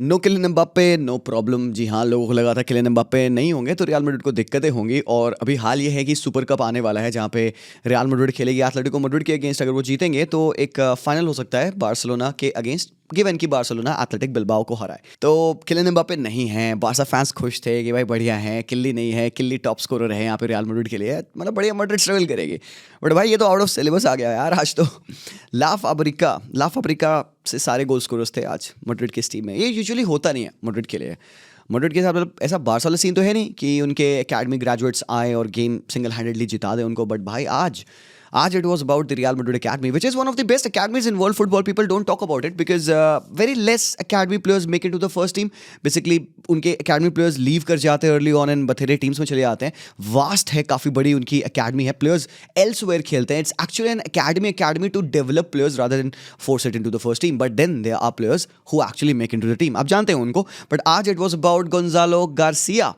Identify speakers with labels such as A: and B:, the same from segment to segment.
A: No Kylian Mbappe, no problem. जी हाँ, लोगों को लगा था किलियन एम्बाप्पे नहीं होंगे तो रियल मैड्रिड को दिक्कतें होंगी, और अभी हाल ये है कि सुपर कप आने वाला है जहाँ पे रियल मैड्रिड खेलेगी एटलेटिको मैड्रिड के अगेंस्ट। अगर वो जीतेंगे तो एक फाइनल हो सकता है बार्सिलोना के अगेंस्ट, गिवन की बार्सिलोना एथलेटिक बिल्बाओ को हराए। तो किलियन एम्बाप्पे नहीं है, बार्सा फैंस खुश थे कि भाई बढ़िया है, किल्ली नहीं है, किल्ली टॉप स्कोरर है यहाँ पे रियल मैड्रिड के लिए, मतलब बढ़िया मैड्रिड स्ट्रगल करेगी। बट भाई ये तो आउट ऑफ सिलेबस आ गया यार आज तो। लाफ अफ्रीका से सारे गोल स्कोरर्स थे आज मैड्रिड की टीम में। ये यूजुअली होता नहीं है मैड्रिड के लिए। मैड्रिड के साथ मतलब ऐसा बार्सा वाला सीन तो है नहीं कि उनके एकेडमी ग्रेजुएट्स आए और गेम सिंगल हैंडेडली जिता दे उनको, बट भाई आज it was about the Real Madrid Academy, which is one of the best academies in world football. People don't talk about it because very less academy players make it to the first team. Basically उनके academy players leave कर जाते हैं early on and बथेरे teams में चले जाते हैं। Vast है, काफ़ी बड़ी उनकी academy है, players elsewhere खेलते हैं। It's actually an academy to develop players rather than force it into the first team. But then there are players who actually make into the team. आप जानते हैं उनको, but आज it was about Gonzalo Garcia।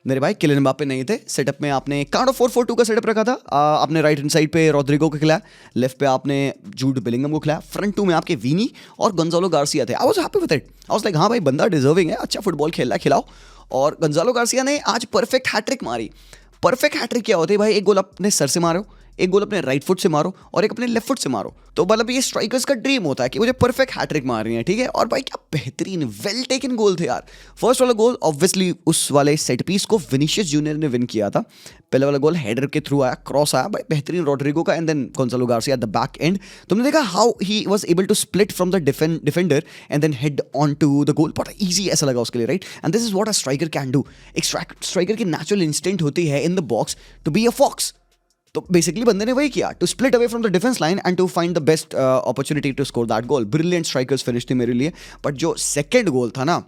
A: मेरे भाई Kylian Mbappe नहीं थे setup में। आपने काइंड ऑफ 4-4-2 का सेटअप रखा था। आपने राइट हैंड साइड पे रॉड्रिगो को खिलाया, लेफ्ट पे आपने जूड बेलिंगम को खिलाया, फ्रंट टू में आपके वीनी और गोंजालो गार्सिया थे। I was happy with it. I was like हाँ भाई बंदा डिजर्विंग है, अच्छा फुटबॉल खेल रहा है, खिलाओ। और गोंजालो गार्सिया ने आज परफेक्ट हैट्रिक मारी। परफेक्ट हैट्रिक क्या होती है भाई? एक गोल अपने सर से मारो, एक गोल अपने राइट फुट से मारो और एक अपने लेफ्ट फुट से मारो। तो मतलब ये स्ट्राइकर्स का ड्रीम होता है कि मुझे परफेक्ट हैट्रिक मारनी है, ठीक है। और भाई क्या बेहतरीन वेल टेकन गोल थे यार। फर्स्ट वाला गोल ऑब्वियसली उस वाले सेट पीस को विनीशियस जूनियर ने विन किया था। पहले वाला गोल हेडर के थ्रू आया, क्रॉस आया भाई बेहतरीन रॉड्रिगो का, and then Gonzalo Garcia at the back end. तुमने देखा how he was able to split from the defender and then head on to the goal. बड़ा ईजी ऐसा लगा उसके लिए, right. And this is what a striker can do. एक striker की natural instinct होती है in the box to be a fox. तो बेसिकली बंदे ने वही किया, to split away from the defence line and to find the best opportunity to score that goal. Brilliant strikers finish थी मेरे लिए। बट जो सेकंड गोल था ना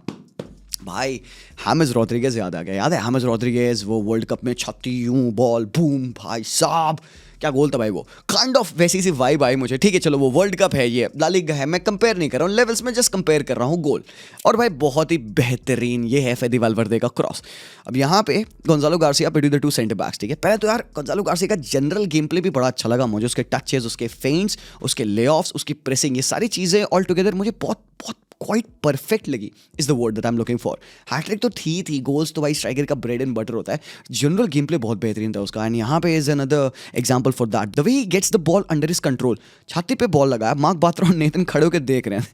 A: भाई, हामिस रॉड्रिगेज याद आ गया। याद है हामिस रॉड्रिगेज वो वर्ल्ड कप में छत्ती यूं बॉल बूम, भाई साहब क्या गोल था भाई वो। काइंड ऑफ वैसी सी वाइब आई मुझे। ठीक है चलो वो वर्ल्ड कप है, ये ला लीगा है, मैं कंपेयर नहीं कर रहा हूँ लेवल्स में, जस्ट कंपेयर कर रहा हूँ गोल। और भाई बहुत ही बेहतरीन ये है फेदी वाल्वर्दे का क्रॉस। अब यहाँ पे Gonzalo Garcia between the two centre backs, ठीक है। पहले तो यार गोंजालो गार्सिया का जनरल गेम प्ले भी बड़ा अच्छा लगा मुझे। उसके टचेस, उसके फेंट्स, उसके लेऑफ्स, उसकी प्रेसिंग, ये सारी चीज़ें ऑल टुगेदर मुझे बहुत बहुत क्वाइट परफेक्ट लगी, is the word that I am looking for. Hat trick तो थी, गोल्स तो भाई स्ट्राइकर का ब्रेड एंड बटर होता है। जनरल गेम प्ले बहुत बेहतरीन था उसका। एंड यहाँ पे is another example for that, the way he gets the ball under his control. छाती पे बॉल लगाया, मार्क बात्रा और नेथन खड़े होकर देख रहे हैं।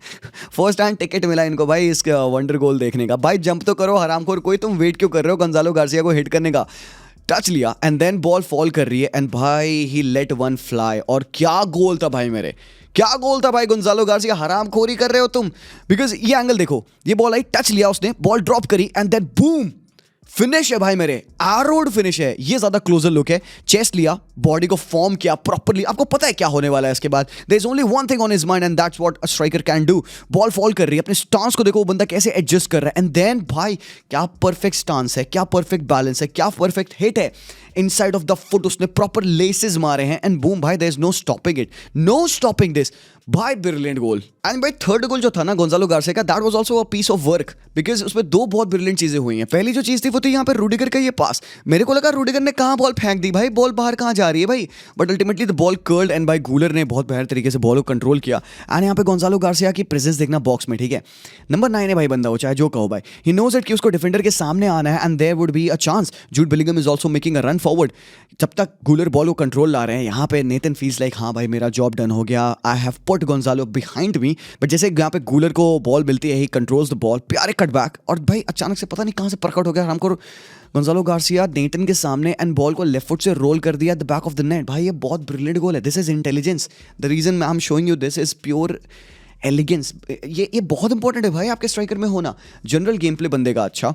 A: फर्स्ट हैंड टिकट मिला इनको भाई इसका वंडर गोल देखने का। भाई जंप तो करो हरामखोर कोई, तुम वेट क्यों कर रहे हो गोंजालो गार्सिया को हिट करने का। टच लिया एंड देन बॉल फॉल कर रही है एंड भाई ही लेट वन फ्लाई। और क्या गोल था भाई मेरे, क्या गोल था भाई। गोंजालो गार्सिया हरामखोरी कर रहे हो तुम। बिकॉज ये एंगल देखो, ये बॉल आई, टच लिया उसने, बॉल ड्रॉप करी एंड देन बूम, फिनिश है भाई मेरे, आरोड फिनिश है। ये ज्यादा क्लोजर लुक है। चेस्ट लिया, बॉडी को फॉर्म किया प्रॉपर्ली। आपको पता है क्या होने वाला है इसके बाद। There is only one thing on his mind and that's what a striker can do. Ball fall कर रही है, अपने स्टांस को देखो वो बंदा कैसे एडजस्ट कर रहा है। एंड देन भाई क्या परफेक्ट स्टांस है, क्या परफेक्ट बैलेंस है, क्या परफेक्ट हिट है। इनसाइड ऑफ द फुट उसने प्रॉपर लेसेस मारे हैं एंड बूम भाई, there is no stopping it, no stopping this भाई। Brilliant goal. एंड भाई थर्ड गोल जो था ना गोंजालो गार्सिया का, that was also a piece of work because उसमें दो बहुत ब्रिलियंट चीजें हुई हैं। पहली जो चीज थी वो थी यहाँ पे रूडिगर का ये पास। मेरे को लगा रूडिगर ने कहाँ बॉल फेंक दी भाई, बॉल बाहर कहाँ जा रही है भाई, but ultimately the ball curled and भाई गूलर ने बहुत बेहतर तरीके से बॉल को कंट्रोल किया। एंड यहाँ पे गोंजालो गार्सिया की प्रेजेंस देखना बॉक्स में, ठीक है। नंबर 9 है भाई बंदा, वो चाहे जो कहो भाई, ही नोज इट कि उसको डिफेंडर के सामने आना है and there would be a chance. Jude Bellingham is also making a run forward. जब तक गूलर बॉल को कंट्रोल ला रहे हैं, यहाँ पे नेथन फील्स लाइक हाँ भाई मेरा जॉब डन हो गया, I have put Gonzalo behind me. But जैसे यहाँ पे गूलर को बॉल मिलती है, ही कंट्रोल्स द बॉल, प्यारे कट बैक, और भाई अचानक से पता नहीं कहाँ से प्रकट हो गया हमको गोंजालो गार्सिया नेटन के सामने एंड बॉल को लेफ्ट फुट से रोल कर दिया the back of the net. भाई ये बहुत ब्रिलियंट गोल है। This is intelligence. The reason I am showing you this is pure elegance. ये बहुत इंपॉर्टेंट है भाई आपके स्ट्राइकर में होना। जनरल गेम प्ले बंदे का अच्छा,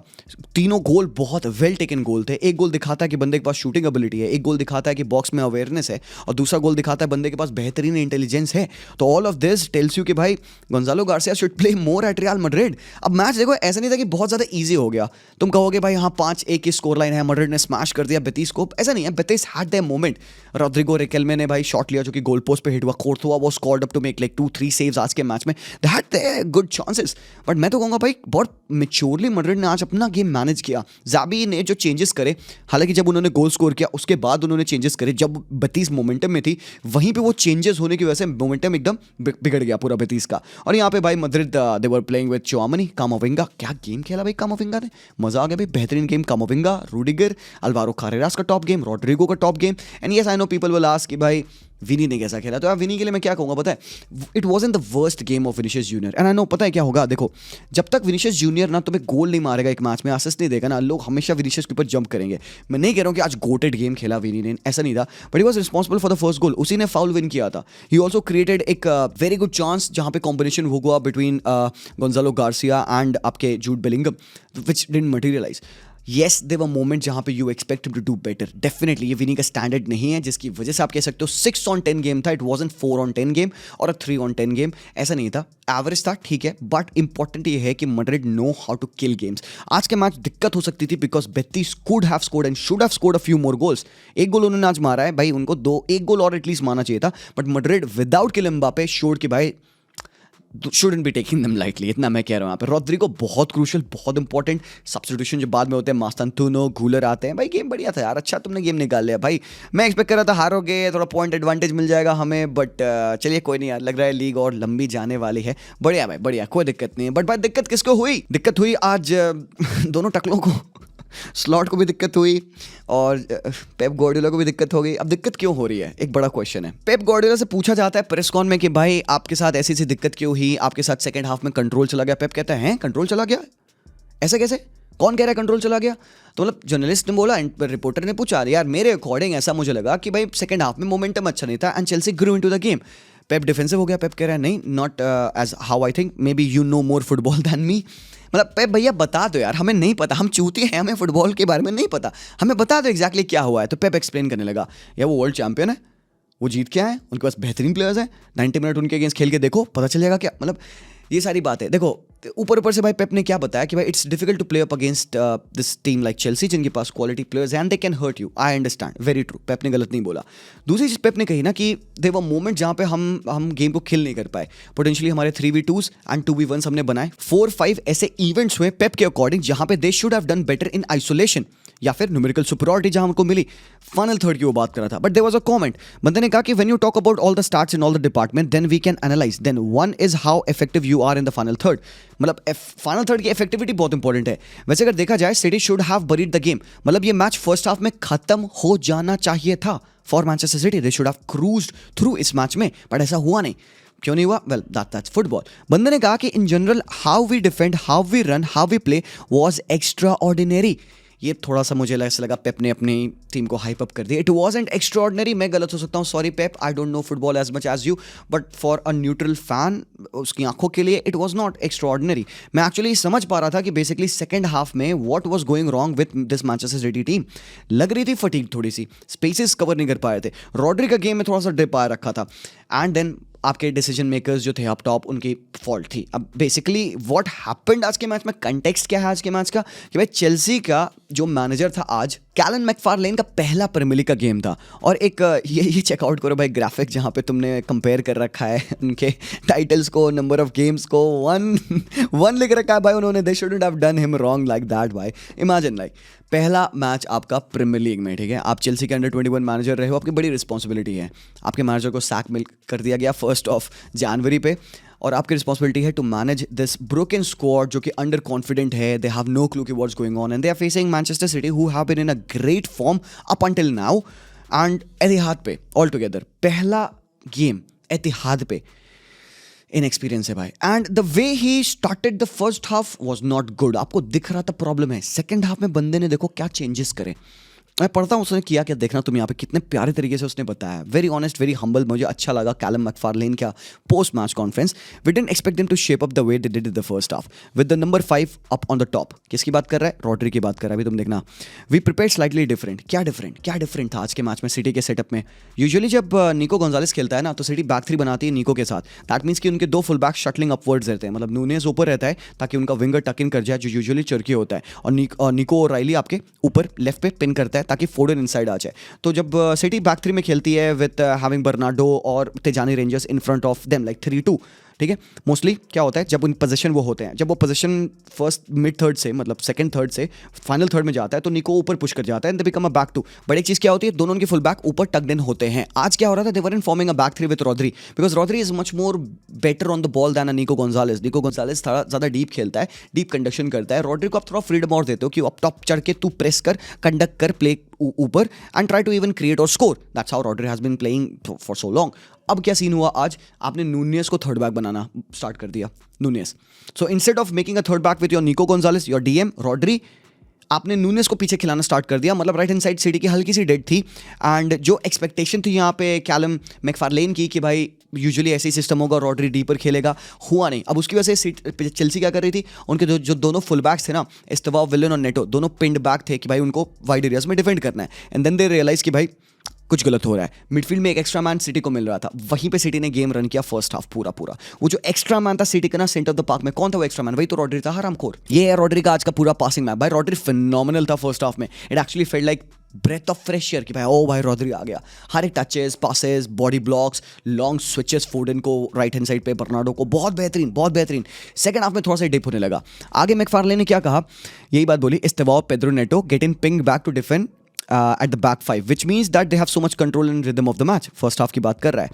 A: तीनों गोल बहुत वेल टेकन गोल थे। एक गोल दिखाता है कि बंदे के पास शूटिंग एबिलिटी है, एक गोल दिखाता है कि बॉक्स में अवेयरनेस है, और दूसरा गोल दिखाता है बंदे के पास बेहतरीन इंटेलिजेंस है। तो all of this tells you कि भाई Gonzalo Garcia should play more at real Madrid. अब मैच देखो ऐसा नहीं था कि बहुत ज़्यादा ईजी हो गया। तुम कहोगे भाई हाँ 5-1 की स्कोर लाइन है, मैड्रिड ने स्मैश कर दिया बेतीस को, ऐसा नहीं है। Betis had their moment. Rodrigo Riquelme ने भाई शॉट लिया जो कि गोल पोस्ट पे हिट हुआ, Courtois was called up to make like 2-3 saves आज के मैच मैच में, they had good chances, but मैं तो कहूँगा भाई बहुत मेच्योरली मैड्रिड ने आज अपना गेम मैनेज किया। ज़ाबी ने जो चेंजेस करे, हालांकि जब उन्होंने गोल स्कोर किया उसके बाद उन्होंने चेंजेस करे, जब बेतीस मोमेंटम में थी वहीं पे वो चेंजेस होने की वजह से मोमेंटम एकदम बिगड़ गया पूरा बेतीस का। और यहाँ पे भाई Madrid they were playing with Tchouameni, कामाविंगा, क्या गेम खेला भाई कामाविंगा ने, मजा आ गया भाई, बेहतरीन गेम कामाविंगा, रूडिगर, अल्वारो कारेरास का टॉप गेम, रॉड्रिगो का top game. And yes I know people will ask कि भाई विनी ने कैसा खेला, तो यार विनी के लिए मैं क्या कहूँगा पता है, it wasn't the worst game of Vinicius Junior. And I know पता है क्या होगा, देखो जब तक विनीशियस जूनियर ना तुम्हें गोल नहीं मारेगा एक मैच में, असिस्ट नहीं देगा ना, लोग हमेशा विनीशियस के ऊपर जंप करेंगे। मैं नहीं कह रहा हूँ कि आज गोटेड गेम खेला विनी ने, ऐसा नहीं था, but he was responsible for the first goal, उसी ने फाउल विन किया था। ही ऑल्सो क्रिएटेड एक वेरी गुड चांस जहाँ पे कॉम्बिनेशन हुआ बिटवीन गोंजालो गार्सिया एंड आपके Jude Bellingham, which didn't materialise. Yes there were moment जहाँ पे you expect him to do better, definitely ये विनी का स्टैंडर्ड नहीं है, जिसकी वजह से आप कह सकते हो 6 on 10 गेम था, इट वॉजंट 4 on 10 गेम और 3 on 10 गेम, ऐसा नहीं था, एवरेज था, ठीक है। बट इंपॉर्टेंट ये है कि Madrid know how to kill games. आज के मैच दिक्कत हो सकती थी because Betis could have scored and should have scored a few more goals. एक गोल उन्होंने आज मारा है भाई, उनको एक गोल और एटलीस्ट मारना चाहिए था, but Madrid without Kylian Mbappe showed कि भाई shouldn't be taking them lightly, इतना मैं कह रहा हूँ यहाँ पे। रॉड्रिगो बहुत क्रूशियल, बहुत इंपॉर्टेंट, सब्स्टिट्यूशन जो बाद में होते हैं, मास्तांतुनो, गूलर आते हैं, भाई गेम बढ़िया था यार, अच्छा तुमने गेम निकाल लिया भाई। मैं एक्सपेक्ट कर रहा था हारोगे, थोड़ा पॉइंट एडवांटेज मिल जाएगा हमें, बट चलिए कोई नहीं यार, लग रहा है लीग और लंबी जाने वाली है। बढ़िया भाई बढ़िया, कोई दिक्कत नहीं है। बट भाई दिक्कत किसको हुई, दिक्कत हुई आज दोनों टकलों को, स्लॉट को भी दिक्कत हुई और पेप गार्डियोला को भी दिक्कत हो गई। अब दिक्कत क्यों हो रही है, एक बड़ा क्वेश्चन है। पेप गार्डियोला से पूछा जाता है प्रेस कॉन में कि भाई आपके साथ ऐसी सी दिक्कत क्यों हुई, आपके साथ सेकंड हाफ में कंट्रोल चला गया। पेप कहता है कंट्रोल चला गया, ऐसे कैसे, कौन कह रहा है कंट्रोल चला गया? तो मतलब जर्नलिस्ट ने बोला, रिपोर्टर ने पूछा, यार मेरे अकॉर्डिंग ऐसा मुझे लगा कि भाई सेकंड हाफ में मोमेंटम अच्छा नहीं था and Chelsea grew into the game. Pep defensive हो गया, पेप कह रहा है नहीं, not as how I think, maybe you know more football than me. मतलब पेप भैया बता दो यार, हमें नहीं पता, हम चूतिए हैं, हमें फुटबॉल के बारे में नहीं पता, हमें बता दो एग्जैक्टली क्या हुआ है। तो पेप एक्सप्लेन करने लगा, यार वो वर्ल्ड चैंपियन है, वो जीत के आए, उनके पास बेहतरीन प्लेयर्स हैं, 90 मिनट उनके अगेंस्ट खेल के देखो, पता चलेगा क्या। मतलब ये सारी बात है। देखो ऊपर से भाई पेप ने क्या बताया कि भाई it's difficult to play up against this team like Chelsea, जिनके पास quality players and they can hurt you. I understand, very true, Pep ने गलत नहीं बोला। दूसरी चीज पेप ने कही ना कि देयर वर मोमेंट जहाँ पे हम गेम को खेल नहीं कर पाए, पोटेंशियली हमारे 3v2s एंड 2v1s हमने बनाए, 4-5 ऐसे इवेंट्स हुए पेप के अकॉर्डिंग जहाँ पे दे should have done better in isolation या फिर न्यूमेरिकल सुपरियॉरिटी जहां उनको मिली। फाइनल थर्ड की वो बात कर रहा था, but there was a comment, बंदे ने कहा कि when you talk about all the starts in all the department then we can analyse, then one is how effective you are in the final third. मतलब final third की effectivity बहुत important है। वैसे अगर देखा जाए City should have buried the game, मतलब ये मैच फर्स्ट हाफ में खत्म हो जाना चाहिए था for Manchester City, they should have cruised through इस मैच में, बट ऐसा हुआ नहीं। क्यों नहीं हुआ? Well that's football. बंदे ने कहा कि in general how we defend, how we run, how we play was extraordinary. ये थोड़ा सा मुझे ऐसा लगा पेप ने अपनी टीम को हाइप अप कर दिया। इट वॉजंट एक्स्ट्रॉर्डनरी, मैं गलत हो सकता हूँ, sorry Pep, I don't know football as much as you, but for a neutral fan, उसकी आंखों के लिए इट वॉज नॉट एक्स्ट्रॉर्डनरी। मैं एक्चुअली समझ पा रहा था कि बेसिकली सेकंड हाफ में what was going wrong with this Manchester City team. लग रही थी फटीग, थोड़ी सी स्पेसेस कवर नहीं कर पाए थे, रॉड्री का गेम में थोड़ा सा डिप आया रखा था, एंड देन आपके डिसीजन मेकर्स जो थे अप टॉप, उनकी फॉल्ट थी। अब बेसिकली व्हाट हैपेंड आज के मैच में, कंटेक्स्ट क्या है आज के मैच का, कि भाई चेल्सी का जो मैनेजर था आज, कैलन मैकफारलेन का पहला प्रीमियर लीग का गेम था, और एक ये चेकआउट करो भाई ग्राफिक जहाँ पे तुमने कंपेयर कर रखा है उनके टाइटल्स को, नंबर ऑफ गेम्स को, वन लिख रखा है भाई उन्होंने। दे shouldn't have done him wrong like that भाई। इमेजिन लाइक पहला मैच आपका प्रीमियर लीग में, ठीक है, आप चेल्सी के अंडर 21 मैनेजर रहे हो, आपकी बड़ी रिस्पॉन्सिबिलिटी है, आपके मैनेजर को सैक मिल कर दिया गया 1 जनवरी पे, और आपकी रिस्पॉन्सिबिलिटी है to manage this broken squad जो कि अंडर कॉन्फिडेंट है, दे हैव नो क्लू कि what's going on and they are facing Manchester City who have been in a great form up until now, and Etihad पे altogether पहला game Etihad पे inexperience है भाई, and the way he started the first half was not good. आपको दिख रहा था problem है। सेकंड हाफ में बंदे ने देखो क्या चेंजेस करे, मैं पढ़ता हूँ उसने किया क्या, देखना तुम यहाँ पे कितने प्यारे तरीके से उसने बताया, वेरी ऑनेस्ट, वेरी हम्बल। मुझे अच्छा लगा कैलम मैकफारलेन का post match conference. We didn't expect them to shape up the way they did in the first half with the number 5 up on the top. किसकी बात कर रहा है? Rodri की बात कर रहा है। अभी तुम देखना, वी प्रिपेयर स्लाइटली डिफरेंट। क्या डिफरेंट था आज के मैच में सिटी के सेटअप में? यूजुअली जब निको गोंजालेस खेलता है ना तो सिटी बैक 3 बनाती है निको के साथ, दैट मीन्स कि उनके 2 फुल बैक शटलिंग अपवर्ड्स रहते हैं, मतलब नूनेज ऊपर रहता है ताकि उनका विंगर टक इन कर जाए जो यूजुअली चर्की होता है, और निको और राइली आपके ऊपर लेफ्ट पे पिन करता है ताकि फोर्डन इनसाइड आ जाए। तो जब सिटी बैक 3 में खेलती है विद हैविंग बर्नार्डो और Tejani rangers in front of them like 3-2, ठीक है। मोस्टली क्या होता है जब उन पोजीशन वो होते हैं, जब वो पोजीशन फर्स्ट मिड थर्ड से मतलब सेकंड थर्ड से फाइनल थर्ड में जाता है तो निको ऊपर पुश कर जाता है and they become a back two. But एक चीज़ क्या होती है, दोनों उनके फुल बैक ऊपर टक्ड इन होते हैं। आज क्या हो रहा था, they were forming a back three with Rodri because Rodri is much more better on the ball than Nico Gonzalez. Nico Gonzalez थोड़ा ज़्यादा डीप खेलता है, डीप कंडक्शन करता है। रॉड्री को आप थोड़ा फ्रीडम और देते हो कि आप टॉप चढ़ के तू प्रेस कर, कंडक्ट कर प्ले ऊपर and try to even create और score. That's how Rodri has been playing for so long. अब क्या सीन हुआ, आज आपने नूनियस को थर्ड बैक बनाना स्टार्ट कर दिया। Nunez, so instead of making a third back with your निको गोंजालेस, योर डीएम रॉड्री, आपने नूनियस को पीछे खिलाना स्टार्ट कर दिया। मतलब राइट हैंड साइड सिटी की हल्की सी डेड थी एंड जो एक्सपेक्टेशन थी यहाँ पे कैलम मैकफार्लेन की कि भाई यूजुअली ऐसे ही सिस्टम होगा, रॉड्री डीपर खेलेगा, हुआ नहीं। अब उसकी वजह से चेल्सी क्या कर रही थी, उनके जो दोनों फुल बैक्स थे ना, एस्तेवाओ विलन और नेटो, दोनों पिंड बैक थे कि भाई उनको वाइड एरियाज में डिफेंड करना है। एंड देन दे रियलाइज कि भाई कुछ गलत हो रहा है। मिडफील्ड में एक एक्स्ट्रा मैन सिटी को मिल रहा था, वहीं पे सिटी ने गेम रन किया फर्स्ट हाफ पूरा। वो जो एक्स्ट्रा मैन था सिटी का ना सेंटर ऑफ द पार्क में, कौन था वो एक्स्ट्रा मैन? वही तो रॉड्री था, हरामखोर। ये है रॉड्री का आज का पूरा पासिंग मैच। भाई रॉड्री फिनोमिनल था फर्स्ट हाफ में। It actually felt like breath of fresh air कि भाई ओ भाई रॉड्री आ गया। हर एक touches, passes, body blocks, long switches, Foden को राइट हैंड साइड पे, बर्नार्डो को, बहुत बेहतरीन, बहुत बेहतरीन। सेकंड हाफ में थोड़ा सा डिप होने लगा। आगे मैकफार्लेन ने क्या कहा, यही बात बोली, Estevao, Pedro Neto get in ping back to defend at the back five, which means that they have so much control and rhythm of the match. First half की बात कर रहा है.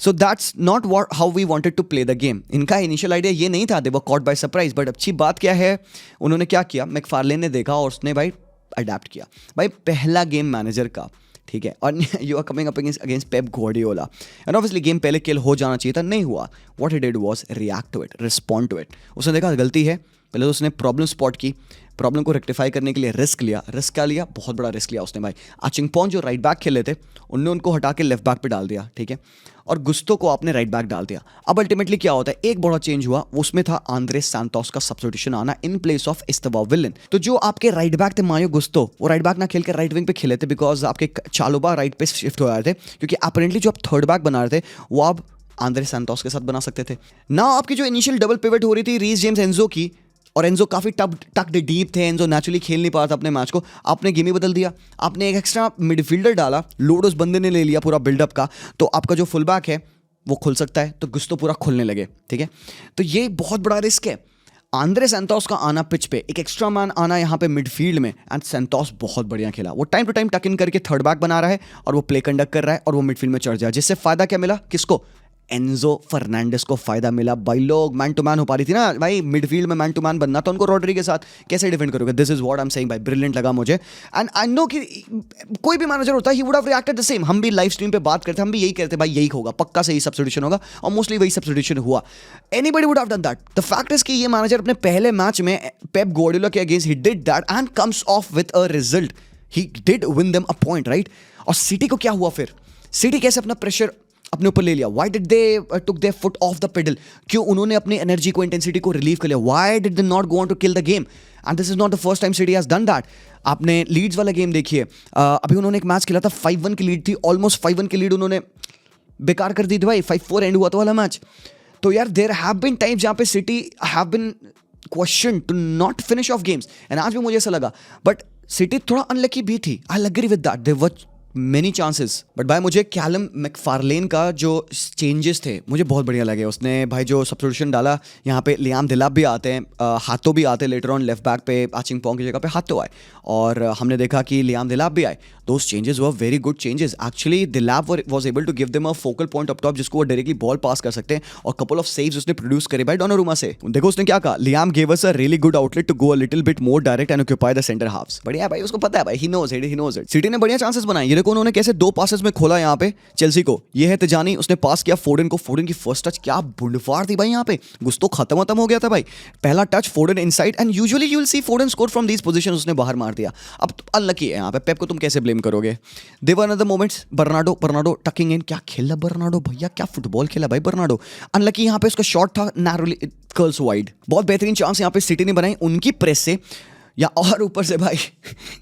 A: So that's not how we wanted to play the game. इनका initial idea ये नहीं था, they were caught by surprise. But अच्छी बात क्या है, उन्होंने क्या किया, मैकफार्लेन ने देखा और उसने भाई अडेप्ट किया। भाई पहला गेम मैनेजर का, ठीक है, और you are coming up against Pep Guardiola and obviously game पहले किल हो जाना चाहिए था, नहीं हुआ। What he did was react to it, respond to it. उसने देखा गलती है, पहले तो उसने प्रॉब्लम स्पॉट की, प्रॉब्लम को रेक्टिफाई करने के लिए रिस्क लिया। रिस्क क्या लिया? बहुत बड़ा रिस्क लिया उसने भाई। आचिंगपोंग जो राइट बैक खेले थे, उनने उनको हटा के लेफ्ट बैक पे डाल दिया, ठीक है, और गुस्तो को आपने राइट बैक डाल दिया। अब अल्टीमेटली क्या होता है, एक बड़ा चेंज हुआ, उसमें था आंद्रेस सैंटोस का सब्स्टिट्यूशन आना इन प्लेस ऑफ एस्तेवाओ विलन। तो जो आपके राइट बैक थे मायो गुस्तो, वो राइट बैक ना खेल कर राइट विंग पे खेले थे बिकॉज आपके चालोबा राइट पे शिफ्ट हो रहे थे, क्योंकि अपेरेंटली जो आप थर्ड बैक बना रहे थे वो आप आंद्रेस सैंटोस के साथ बना सकते थे ना। आपकी जो इनिशियल डबल पिवट हो रही थी रीस जेम्स एंजो की, और एंजो काफ़ी टक्ड डीप थे, एंजो नेचुरली खेल नहीं पा रहा था अपने मैच को, आपने गेम ही बदल दिया। आपने एक एक्स्ट्रा मिडफील्डर डाला, लोड उस बंदे ने ले लिया पूरा बिल्डअप का, तो आपका जो फुल बैक है वो खुल सकता है, तो गुस्तो पूरा खुलने लगे, ठीक है। तो ये बहुत बड़ा रिस्क है। आंद्रे सैंटोस का आना पिच पे, एक एक्स्ट्रा मैन आना यहाँ पे मिडफील्ड में, एंड सैंटोस बहुत बढ़िया खेला। वो टाइम टू टाइम टक इन करके थर्ड बैक बना रहा है और वो प्ले कंडक्ट कर रहा है और वो मिडफील्ड में चढ़ जाए, जिससे फायदा क्या मिला, किसको? एंजो फर्नांडिस को फायदा मिला। भाई लोग मैन टू मैन हो पा रही थी ना भाई, मिडफील्ड में मैन टू मैन बनना, तो उनको रॉड्री के साथ कैसे डिफेंड करोगे? This is what I am saying भाई, ब्रिलियंट लगा मुझे। एंड आई नो कि कोई भी मैनेजर होता है, he would have reacted the same. हम भी लाइव स्ट्रीम पे बात करते, हम भी यही कहते भाई यही होगा, पक्का से ही सब्स्टिट्यूशन होगा, और मोस्टली वही सब्स्टिट्यूशन हुआ। Anybody would have done that. The fact is कि ये मैनेजर अपने पहले मैच में पेप ग्वार्डियोला के against he did that and comes of with a result. He did win them a point, right. और city को क्या हुआ फिर? सिटी कैसे अपना प्रेशर अपने ऊपर ले लिया? Why did they took there foot of the pedal? क्यों उन्होंने अपनी एनर्जी को, इंटेंसिटी को रिलीव कर लिया? Why did they not go on to kill the game? And this is not the first time City has done that. आपने Leeds वाला game देखिए, अभी उन्होंने एक मैच खेला था, 5-1 की लीड थी, ऑलमोस्ट 5-1 की लीड उन्होंने बेकार कर दी थी भाई, 5-4 एंड हुआ था वाला मैच। तो यार देयर हैव बीन टाइम्स जहाँ पे City have been question to not finish off games, and आज भी मुझे ऐसा लगा। बट सिटी थोड़ा अनलकी भी थी, I agree with that, there were many chances. But भाई मुझे कैलम मैकफार्लेन का जो चेंजेस थे मुझे बहुत बढ़िया लगे। उसने भाई जो सब्स्टिट्यूशन डाला, यहाँ पे लियाम दिलाप भी आते हैं, हाथों भी आते हैं लेटर ऑन लेफ्ट बैक पे, आचिंगपोंग की जगह पे हाथों आए, और हमने देखा कि लियाम दिलाप भी आए। Those changes were very good changes. Actually Delap was able to give them a focal point up top, जिसको वो डायरेक्टली बॉल पास कर सकते हैं, और कपल ऑफ सेव्स उसने प्रोड्यूस करे भाई डोनारुमा से। देखो उसने क्या कहा, Liam gave us a really good outlet to go a little bit more direct and occupy the centre halves. बढ़िया भाई, उसको पता है भाई, ही नोज इट। सिटी ने बढ़िया चांसेस बनाए। ये देखो उन्होंने कैसे 2 पासेस में खोला यहाँ पे चेल्सी को। ये है तिजानी, उसने पास किया फोर्डन को, फोर्डन की फर्स्ट टच क्या बुंडफाड़ थी भाई, यहाँ पे गुस्तो खत्म हो गया था भाई। पहला touch Foden inside, and usually you will see Foden score from these positions, उसने बाहर मार दिया। अब अनलकी है यहाँ पे, पेप को तुम कैसे ब्लेम करोगे? देवर अनदर मोमेंट्स, बर्नार्डो टकिंग इन, क्या खेला बर्नार्डो भैया, क्या फुटबॉल खेला भाई बर्नार्डो। अनलकी यहाँ पे उसका शॉट था नैरोली कर्ल्स वाइड। बहुत बेहतरीन चांस यहाँ पे सिटी ने बनाई उनकी प्रेस से, या और ऊपर से भाई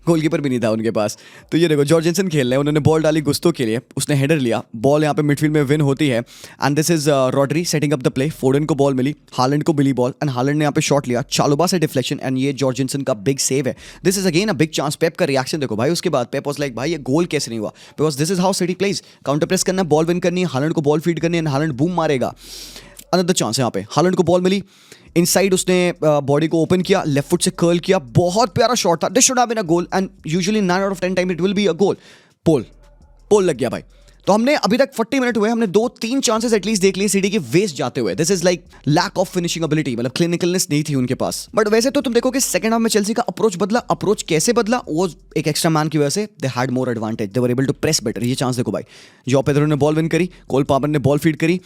A: गोलकीपर भी नहीं था उनके पास। तो ये देखो जॉर्जिनसन खेल रहे हैं, उन्होंने बॉल डाली गुस्तो के लिए, उसने हेडर लिया, बॉल यहाँ पे मिडफील्ड में विन होती है, and this is Rodri setting up the play. फोर्डन को बॉल मिली, हालैंड को मिली बॉल, एंड हालैंड ने यहाँ पे शॉट लिया, चालोबा से डिफ्लेक्शन, एंड ये जॉर्जिनसन का बिग सेव है। This is again a big chance. Pep का रिएक्शन देखो भाई, उसके बाद पेप वाज लाइक भाई ये गोल कैसे नहीं हुआ, because this is how City plays, counter press करना, बॉल विन करनी है, हालैंड को बॉल फीड करनी है, हालैंड बूम मारेगा। अनदर चांस है यहाँ पे, हालैंड को बॉल मिली, इनसाइड उसने बॉडी को ओपन किया, लेफ्ट फुट से कर्ल किया, बहुत प्यारा शॉट था, this should have been a goal and usually 9 out of 10 time it will be a goal. Pole लग गया भाई। तो हमने अभी तक 40 मिनट हुए, हमने 2-3 चांसेस एटलीस्ट देख लिए सिटी के वेस्ट जाते हुए। This is like lack of finishing ability, मतलब क्लिनिकलनेस नहीं थी उनके पास। बट वैसे तो तुम देखो कि सेकंड हाफ में चेल्सी का अप्रोच बदला। अप्रोच कैसे बदला? वो एक एक्स्ट्रा मैन की वजह से they had more advantage, they were able to press better. ये चांस देखो भाई, जो पेड्रो ने बॉल विन करी, कोल पामर ने बॉल फीड करी।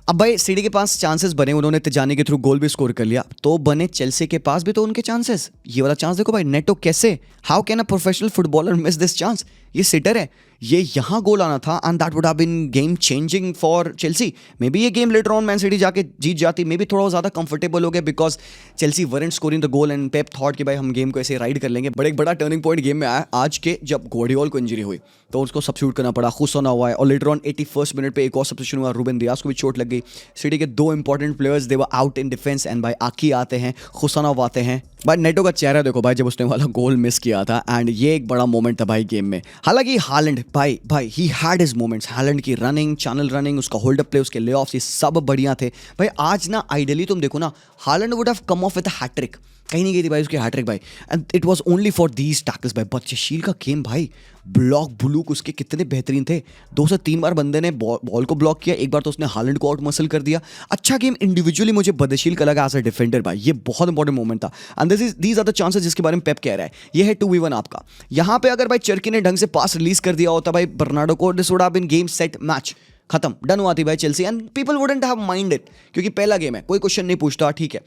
A: अब भाई सिटी के पास चांसेस बने, उन्होंने तिजानी के थ्रू गोल भी स्कोर कर लिया, तो बने चेल्सी के पास भी तो उनके चांसेस। ये वाला चांस देखो भाई, नेटो कैसे, how can a professional footballer miss this chance? ये सिटर है, ये यहाँ गोल आना था and that would have been game changing for Chelsea. Maybe ये game later on Man City जाके जीत जाती, मे बी थोड़ा ज़्यादा कंफर्टेबल हो गया because Chelsea weren't scoring the goal and Pep thought कि भाई हम गेम को ऐसे राइड कर लेंगे। बट एक बड़ा टर्निंग पॉइंट गेम में आया आज के, जब गॉर्डियोल को इंजरी हुई तो उसको सब्स्टिट्यूट करना पड़ा, खुसोना हुआ है, और लेटर ऑन 81st मिनट पे एक और सब्स्टिट्यूशन हुआ, रूबेन दियास को भी चोट लग गई। सिटी के 2 important players they were out in defence and भाई आकी आते हैं, खुसोना आते हैं। भाई नेटो का चेहरा देखो भाई जब उसने वाला गोल मिस किया था, एंड ये एक बड़ा मोमेंट था भाई गेम में। हालांकि हालैंड भाई he had his moments, Holland की रनिंग, चैनल रनिंग, उसका होल्ड अप प्ले, उसके ले ऑफ्स, ये सब बढ़िया थे भाई। आज ना आइडियली तुम देखो ना, Haaland would have come off with a hat trick, कहीं नहीं गई थी भाई उसकी हैट्रिक भाई, and it was only for these tackles भाई। बदशशील का गेम भाई, ब्लॉक ब्लूक उसके कितने बेहतरीन थे। 2 से 3 बार बंदे ने बॉल को ब्लॉक किया, एक बार तो उसने हालैंड को आउट मसल कर दिया। अच्छा गेम इंडिविजुअली मुझे बदशशील का लगा एज अ डिफेंडर भाई, ये बहुत इंपॉर्टेंट मोमेंट था। And these are the chances जिसके बारे में पेप कह रहा है। ये है 2v1 आपका। यहाँ पे अगर भाई चर्की ने ढंग से पास रिलीज कर दिया होता भाई बर्नार्डो को, this would have been game set match, खत्म, डन हुआ थी भाई Chelsea, and people wouldn't have mind it, क्योंकि पहला गेम है, कोई क्वेश्चन नहीं पूछता, ठीक है।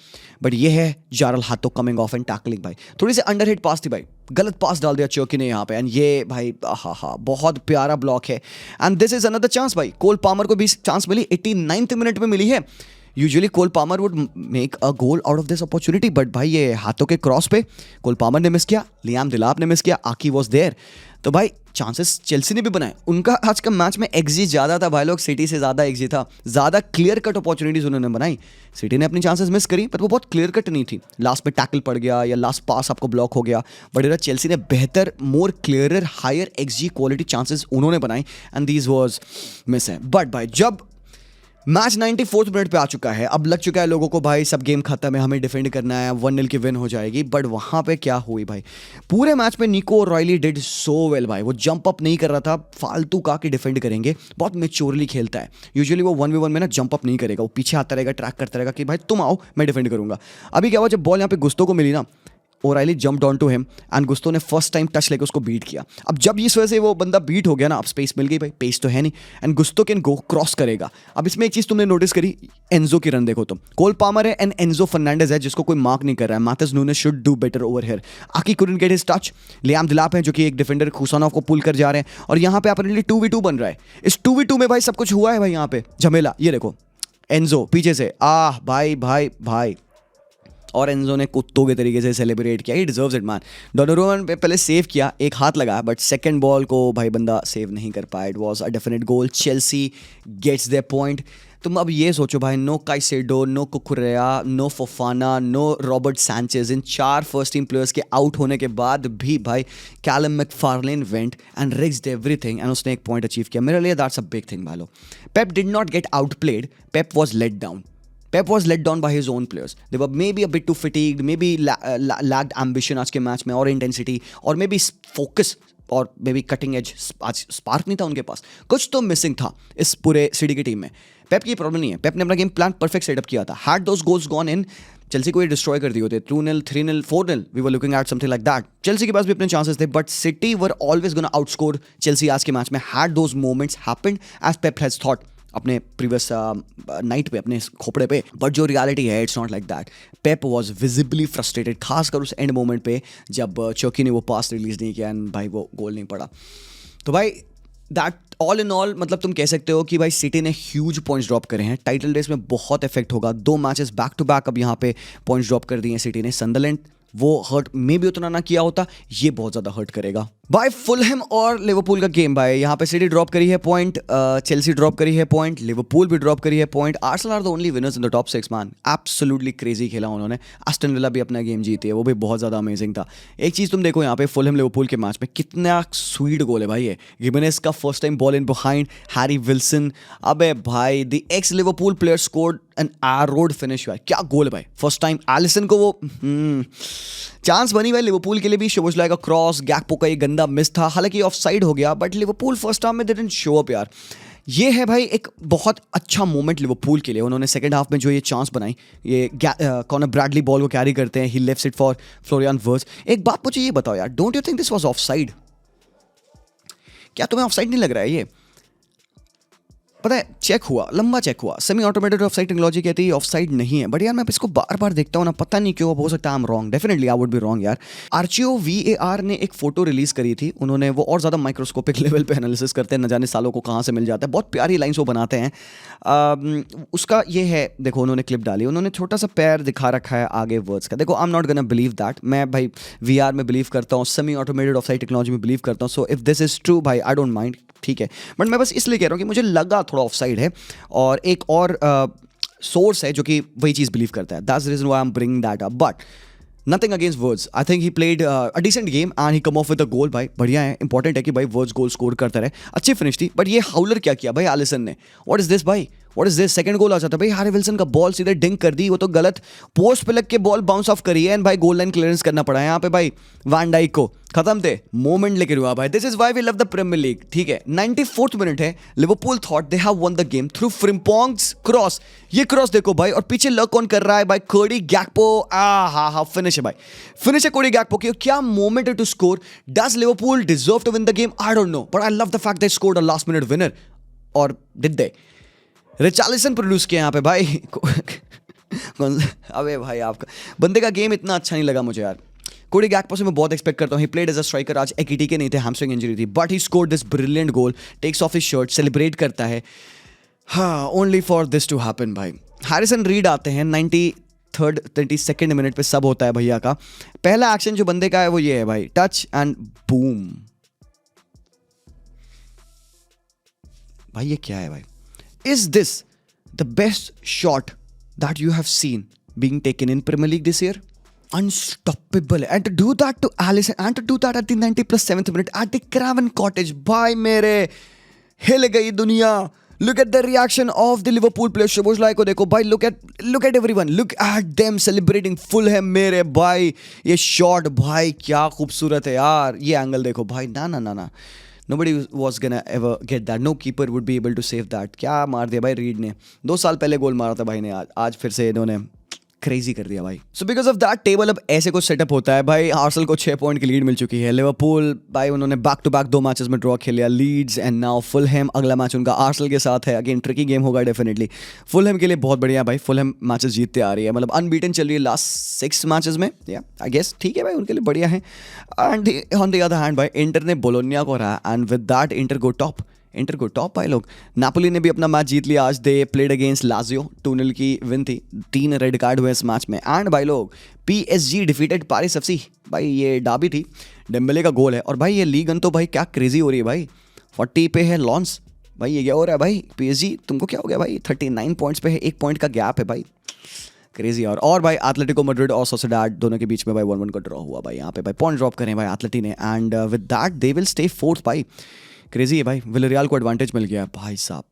A: बट ये है जारल हाथों कमिंग ऑफ एंड टैकलिंग भाई, थोड़ी सी अंडरहिट पास थी भाई, गलत पास डाल दिया चर्की ने यहाँ पे, एंड ये भाई हा बहुत प्यारा ब्लॉक है। And this is another chance भाई, कोल पामर को भी चांस मिली, 89th मिनट में मिली है। Usually Cole Palmer would make a goal out of this opportunity, but भाई ये हाथों के क्रॉस पे कोल पामर ने मिस किया, लियाम दिलाप ने मिस किया, आकी वॉज देयर। तो भाई चांसेस चेल्सी ने भी बनाए। उनका आज का मैच में एक्सजी ज़्यादा था भाई, लोग सिटी से ज़्यादा एक्सजी था, ज़्यादा क्लियर कट अपॉर्चुनिटीज उन्होंने बनाई। सिटी ने अपनी चांसेस मिस करी, पर वो बहुत क्लियर कट नहीं थी, लास्ट पे टैकल पड़ गया या लास्ट पास आपको ब्लॉक हो गया। बट इधर चेल्सी ने बेहतर, more clearer, higher xG quality chances उन्होंने बनाई, एंड दीज वॉज मिस है। बट भाई जब मैच 94th मिनट पे आ चुका है, अब लग चुका है लोगों को भाई सब गेम खत्म है, हमें डिफेंड करना है, 1-0 की विन हो जाएगी। बट वहाँ पे क्या हुई भाई, पूरे मैच में निको रॉयली डिड सो वेल भाई, वो जंप अप नहीं कर रहा था फालतू का कि डिफेंड करेंगे, बहुत मेच्योरली खेलता है। यूजुअली वो 1v1 में ना जंप अप नहीं करेगा, वो पीछे आता रहेगा, ट्रैक करता रहेगा कि भाई तुम आओ मैं डिफेंड करूंगा। अभी क्या हुआ, जब बॉल यहाँ पे गुस्तो को मिली ना, O'Reilly jumped on to him and Gusto ने फर्स्ट टाइम टच लेकर उसको बीट किया। अब जब इस वजह से वो बंदा बीट हो गया ना, अब स्पेस मिल गई भाई, पेस तो है नहीं, एंड गुस्तो कैन गो क्रॉस करेगा। अब इसमें एक चीज़ तुमने नोटिस करी, एंजो की रन देखो तुम, कोल पामर है एंड एंजो फर्नांडेज है जिसको कोई मार्क नहीं कर रहा है। Matheus Nunes should do better over here, Ake couldn't get his touch. Liam Delap है जो कि एक डिफेंडर खुसानोफ को पुल कर जा रहे हैं, और यहाँ पे अपने लिए 2v2 बन रहा है। इस 2v2 में भाई सब कुछ हुआ है भाई, यहाँ पे झमेला। ये देखो एंजो पीछे से भाई और एंजो ने कुत्तों के तरीके से सेलिब्रेट किया, ही डिजर्व्स इट मैन। डोनारूमा पे पहले सेव किया, एक हाथ लगा, बट सेकंड बॉल को भाई बंदा सेव नहीं कर पाया। It was a definite goal, Chelsea gets there point. तुम अब ये सोचो भाई, no Caicedo, no Cucurella, no Fofana, no Robert Sanchez, इन 4 फर्स्ट टीम प्लेयर्स के आउट होने के बाद भी भाई Callum McFarlane went and risked everything and उसने एक पॉइंट अचीव किया। मेरे लिए दैट्स अ बिग थिंग भाई। Pep did not get outplayed, Pep was let down. Pep was let down by his own players. They were maybe a bit too fatigued, maybe lacked ambition आज के match में, और intensity, और maybe focus, और maybe cutting edge आज spark नहीं था उनके पास, कुछ तो मिसिंग था इस पूरे सिटी की टीम में। पेप की प्रॉब्लम नहीं है, पेप ने अपना गेम प्लान परफेक्ट सेटअप किया था। Had those goals gone in, Chelsea को ये डिस्ट्रॉय कर दिए होते, 2-0, 3-0, 4-0, we were looking at something like that. Chelsea के पास भी अपने चांसेस थे, but City were always gonna outscore Chelsea आज के मैच में। Had those moments happened as Pep has thought अपने प्रीवियस नाइट पे, अपने खोपड़े पे, बट जो रियलिटी है it's not like that. Pep was visibly frustrated, खासकर उस एंड मोमेंट पे जब चौकी ने वो पास रिलीज नहीं किया एंड भाई वो गोल नहीं पड़ा। तो भाई दैट ऑल इन ऑल, मतलब तुम कह सकते हो कि भाई सिटी ने ह्यूज पॉइंट्स ड्रॉप करे हैं, टाइटल रेस में बहुत इफेक्ट होगा। 2 मैचेस बैक टू बैक अब यहाँ पे पॉइंट्स ड्रॉप कर दिए हैं सिटी ने। सनडरलैंड वो हर्ट मे भी उतना ना किया होता, ये बहुत ज़्यादा हर्ट करेगा। भाई फुलहैम और लिवरपूल का गेम भाई, यहाँ पे सिटी ड्रॉप करी है पॉइंट, चेल्सी ड्रॉप करी है पॉइंट, लिवरपूल भी ड्रॉप करी है point. Arsenal are the only winners in the top 6 man, absolutely crazy खेला उन्होंने। एस्टन विला भी अपना गेम जीती है, वो भी बहुत ज़्यादा अमेजिंग था। एक चीज़ तुम देखो यहाँ पे फुलहैम लिवरपूल के मैच में, कितना स्वीट गोल है भाई ये। गिमेनेस का first time ball in behind, Harry Wilson, अबे भाई the ex Liverpool player scored an arrowed finish हुआ है, क्या गोल है भाई, फर्स्ट टाइम एलिसन को वो चांस बनी भाई लिवरपूल के लिए भी। शोबोसलाई का क्रॉस, गैक्पो का ये गंदा मिस था, हालांकि ऑफ साइड हो गया, बट लिवरपूल फर्स्ट हाफ में डिडंट शो अप यार। ये है भाई एक बहुत अच्छा मोमेंट लिवरपूल के लिए। उन्होंने सेकंड हाफ में जो ये चांस बनाई, ये कॉनर ब्रैडली बॉल को कैरी करते हैं, ही लेफ्ट्स इट फॉर फ्लोरियन वर्ट्ज। एक बात मुझे ये बताओ यार, don't you think this was offside? क्या तुम्हें ऑफसाइड नहीं लग रहा है ये? पता है, चेक हुआ, लंबा चेक हुआ, सेमी ऑटोमेटेड ऑफसाइड टेक्नोलॉजी कहती है ऑफसाइड नहीं है, बट यार मैं इसको बार बार देखता हूँ ना, पता नहीं क्यों, अब हो सकता है I am wrong, definitely I would be wrong यार। आर्चियो VAR ने एक फोटो रिलीज करी थी, उन्होंने वो और ज़्यादा माइक्रोस्कोपिक लेवल पे एनालिसिस करते हैं, न जाने सालों को कहाँ से मिल जाता है, बहुत प्यारी लाइन्स वो बनाते हैं। उसका ये है, देखो उन्होंने क्लिप डाली, उन्होंने छोटा सा पैर दिखा रखा है आगे वर्ड्स का। देखो I am not gonna believe that, मैं भाई VR में बिलीव करता हूँ, सेमी ऑटोमेटेड ऑफसाइड टेक्नोलॉजी में बिलीव करता हूँ, so if this is true भाई आई डोंट माइंड, ठीक है। बट मैं बस इसलिए कह रहा हूँ कि मुझे लगा थोड़ा ऑफसाइड है, और एक और सोर्स है जो कि वही चीज़ बिलीव करता है, that's the reason why I am bringing that up. But nothing against words, I think he played a decent game and he come off with a goal भाई, बढ़िया है, इंपॉर्टेंट है कि भाई वर्ड्स गोल स्कोर करता रहे, अच्छी finish थी। बट ये हाउलर क्या किया भाई एलिसन ने, व्हाट इज दिस भाई, what is this? Second goal आ जाता भाई, हैरी विल्सन का बॉल सीधे डिंक कर दी, वो तो गलत पोस्ट पे लग के बॉल बाउंस ऑफ करी है, एंड भाई गोल लाइन क्लियरेंस करना पड़ा यहाँ पे भाई वैन डाइक को, खत्म थे, मोमेंट लेके हुआ भाई। This is why we love the Premier League, ठीक है। 94th मिनट है, Liverpool thought they have won the game through Frimpong's cross, ये क्रॉस देखो भाई, और पीछे लक ऑन कर रहा है भाई कोडी गैक्पो, हा फिनिश है भाई, फिनिश है कोडी गैक्पो की, क्या मोमेंट है to score. Does Liverpool deserve to win the game? I don't know, but I love the fact they scored a last minute winner, or did they? Richarlison produce किया यहाँ पे भाई अबे भाई आपका बंदे का गेम इतना अच्छा नहीं लगा मुझे यार। कोडी गैक्पो से मैं बहुत एक्सपेक्ट करता हूँ, he played as a striker, आज एकीटी के नहीं थे, हैमस्ट्रिंग इंजरी थी, but he scored this brilliant goal, takes off his shirt, celebrate करता है, हाँ only for this to happen भाई। हैरिसन रीड आते हैं 92nd मिनट पे, सब होता है भैया का। पहला एक्शन जो बंदे का है वो ये है भाई, टच एंड बूम। भाई ये क्या है भाई? Is this the best shot that you have seen being taken in Premier League this year? Unstoppable. And to do that to Alisson, and to do that at the 90+7th minute at the Craven Cottage, भाई मेरे हिल गई दुनिया। Look at the reaction of the Liverpool players. Szoboszlai को देखो भाई, look at everyone, look at them celebrating full है मेरे भाई। ये शॉट भाई क्या खूबसूरत है यार, ये एंगल देखो भाई, ना Nobody was gonna ever get that. No keeper would be able to save that. क्या मार दिया भाई रीड ने, 2 साल पहले गोल मारा था भाई ने, आज फिर से इन्होंने क्रेजी कर दिया भाई। So because of that table अब ऐसे कुछ सेटअप होता है भाई। आर्सेनल को 6 पॉइंट की लीड मिल चुकी है। लिवरपूल भाई उन्होंने बैक टू बैक 2 मैचेस में ड्रॉ खेल लिया, लीड्स एंड नाउ फुलहैम, अगला मैच उनका आर्सेनल के साथ है, अगेन ट्रिकी गेम होगा डेफिनेटली। फुलहैम के लिए बहुत बढ़िया भाई, फुलहैम मैचेस जीतते आ रही है, मतलब अनबीटन चल रही है लास्ट 6 मैचेस में, या आई गेस ठीक है भाई, उनके लिए बढ़िया है। And on the other hand भाई इंटर ने बोलोनिया को हराया, and with that inter go top भाई लोग। नापोली ने भी अपना मैच जीत लिया आज, दे प्लेड अगेंस्ट लाजियो, 2-0 की विन थी, 3 रेड कार्ड हुए इस मैच में। एंड भाई लोग PSG डिफीटेड पारिस FC, भाई ये डाबी थी, डेम्बेले का गोल है। और भाई ये लीग तो भाई क्या क्रेजी हो रही है भाई, 40 पे है लॉन्स, भाई ये क्या हो रहा है भाई, PSG तुमको क्या हो गया भाई, 39 पॉइंट्स पे है, 1 पॉइंट का गैप है भाई, क्रेजी। और भाई एथलेटिको मैड्रिड और सोसिएडाड दोनों के बीच में भाई 1-1 का ड्रॉ हुआ भाई, यहाँ पे भाई पॉइंट ड्रॉप करें भाई एथलेटी ने, and with that they will stay 4th भाई, क्रेजी है भाई। विलरियल को एडवांटेज मिल गया भाई साहब।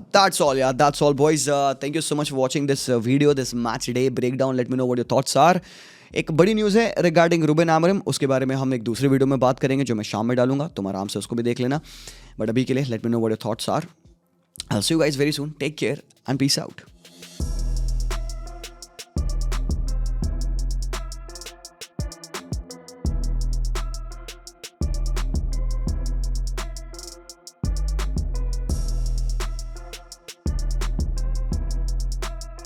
A: दैट्स ऑल यार, that's all boys. Thank you so much for watching this video, this match day breakdown. Let me know what your thoughts are. एक बड़ी न्यूज़ है रिगार्डिंग रूबेन आमोरिम, उसके बारे में हम एक दूसरे वीडियो में बात करेंगे जो मैं शाम में डालूंगा, तुम आराम से उसको भी देख लेना। बट अभी के लिए let me know what your thoughts are. I will see you guys very soon, take care and peace out.